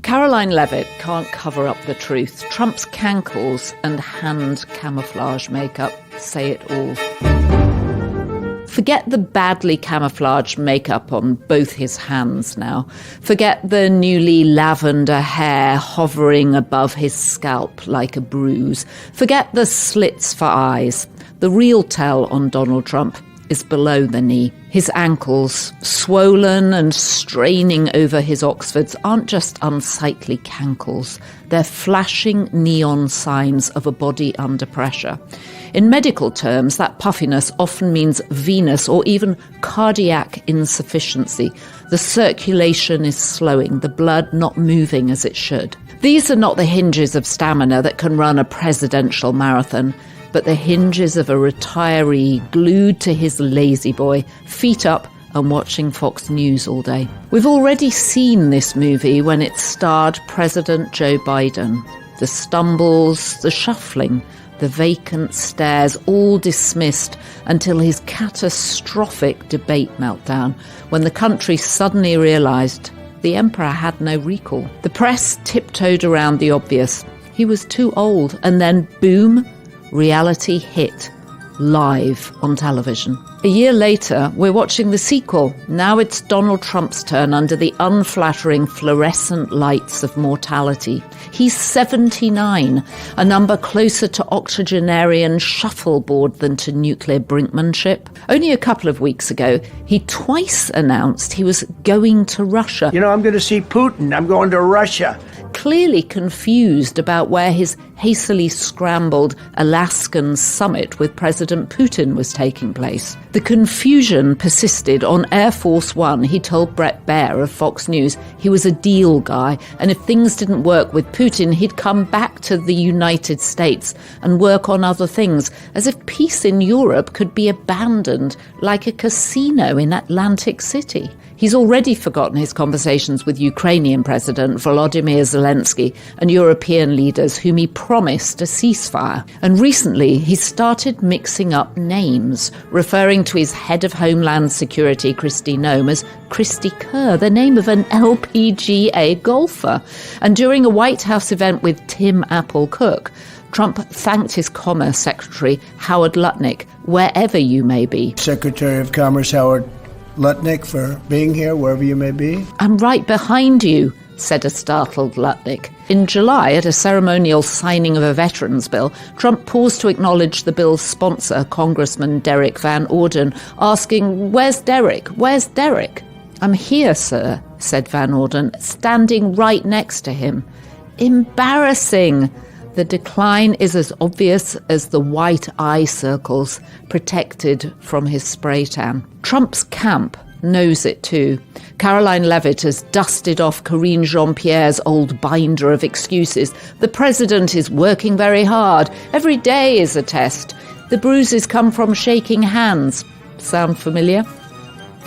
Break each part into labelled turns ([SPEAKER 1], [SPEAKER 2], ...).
[SPEAKER 1] Karoline Leavitt can't cover up the truth. Trump's Cankles and hand camouflage makeup say it all. Forget the badly camouflaged makeup on both his hands now. Forget the newly lavender hair hovering above his scalp like a bruise. Forget the slits for eyes. The real tell on Donald Trump is below the knee. His ankles, swollen and straining over his Oxfords, aren't just unsightly cankles. They're flashing neon signs of a body under pressure. In medical terms, that puffiness often means venous or even cardiac insufficiency. The circulation is slowing, the blood not moving as it should. These are not the hinges of stamina that can run a presidential marathon, but the hinges of a retiree glued to his lazy boy, feet up and watching Fox News all day. We've already seen this movie when it starred President Joe Biden. The stumbles, the shuffling, the vacant stares, all dismissed until his catastrophic debate meltdown, when the country suddenly realised the emperor had no recall. The press tiptoed around the obvious. He was too old, and then boom, reality hit, live on television. A year later, we're watching the sequel. Now it's Donald Trump's turn under the unflattering fluorescent lights of mortality. He's 79, a number closer to octogenarian shuffleboard than to nuclear brinkmanship. Only a couple of weeks ago, he twice announced he was going to Russia.
[SPEAKER 2] I'm going to see Putin. I'm going to Russia.
[SPEAKER 1] Clearly confused about where his hastily scrambled Alaskan summit with President Putin was taking place. The confusion persisted. On Air Force One, he told Bret Baier of Fox News he was a deal guy, and if things didn't work with Putin, he'd come back to the United States and work on other things, as if peace in Europe could be abandoned like a casino in Atlantic City. He's already forgotten his conversations with Ukrainian President Volodymyr Zelensky and European leaders whom he promised a ceasefire. And recently, he started mixing up names, referring to his head of Homeland Security, Kristi Noem, as Christy Kerr, the name of an LPGA golfer. And during a White House event with Tim Apple Cook, Trump thanked his Commerce Secretary, Howard Lutnick, wherever you may be.
[SPEAKER 2] Secretary of Commerce Howard Lutnick, for being here, wherever you may be.
[SPEAKER 1] I'm right behind you, said a startled Lutnick. In July, at a ceremonial signing of a veterans bill, Trump paused to acknowledge the bill's sponsor, Congressman Derek Van Orden, asking, "Where's Derek? Where's Derek?" "I'm here, sir," said Van Orden, standing right next to him. Embarrassing. The decline is as obvious as the white eye circles protected from his spray tan. Trump's camp knows it too. Karoline Leavitt has dusted off Karine Jean-Pierre's old binder of excuses. The president is working very hard. Every day is a test. The bruises come from shaking hands. Sound familiar?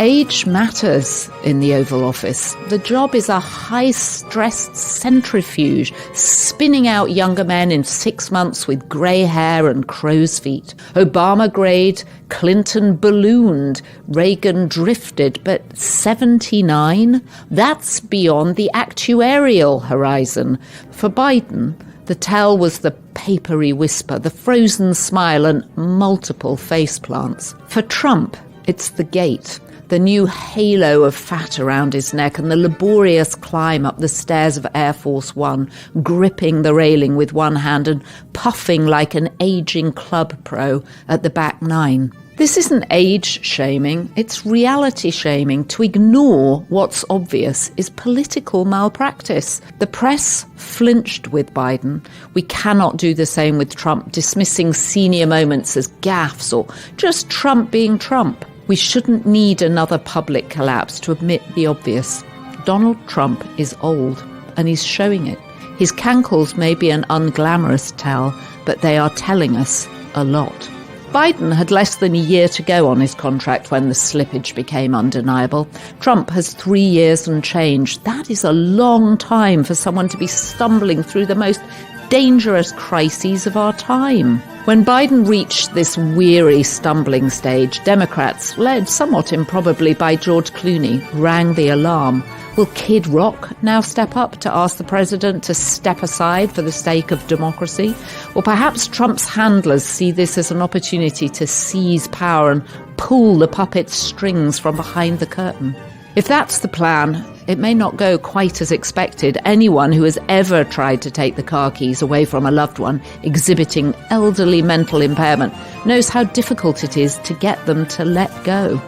[SPEAKER 1] Age matters in the Oval Office. The job is a high-stress centrifuge, spinning out younger men in 6 months with grey hair and crow's feet. Obama grayed, Clinton ballooned, Reagan drifted, but 79? That's beyond the actuarial horizon. For Biden, the tell was the papery whisper, the frozen smile and multiple faceplants. For Trump, it's the gait, the new halo of fat around his neck and the laborious climb up the stairs of Air Force One, gripping the railing with one hand and puffing like an aging club pro at the back nine. This isn't age shaming, it's reality shaming. To ignore what's obvious is political malpractice. The press flinched with Biden. We cannot do the same with Trump, dismissing senior moments as gaffes or just Trump being Trump. We shouldn't need another public collapse to admit the obvious. Donald Trump is old, and he's showing it. His cankles may be an unglamorous tell, but they are telling us a lot. Biden had less than a year to go on his contract when the slippage became undeniable. Trump has 3 years and change. That is a long time for someone to be stumbling through the most dangerous crises of our time. When Biden reached this weary, stumbling stage, Democrats, led somewhat improbably by George Clooney, rang the alarm. Will Kid Rock now step up to ask the president to step aside for the sake of democracy? Or perhaps Trump's handlers see this as an opportunity to seize power and pull the puppet's strings from behind the curtain? If that's the plan, it may not go quite as expected. Anyone who has ever tried to take the car keys away from a loved one exhibiting elderly mental impairment knows how difficult it is to get them to let go.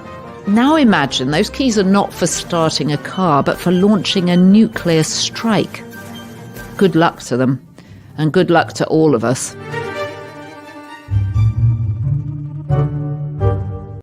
[SPEAKER 1] Now imagine those keys are not for starting a car, but for launching a nuclear strike. Good luck to them, and good luck to all of us.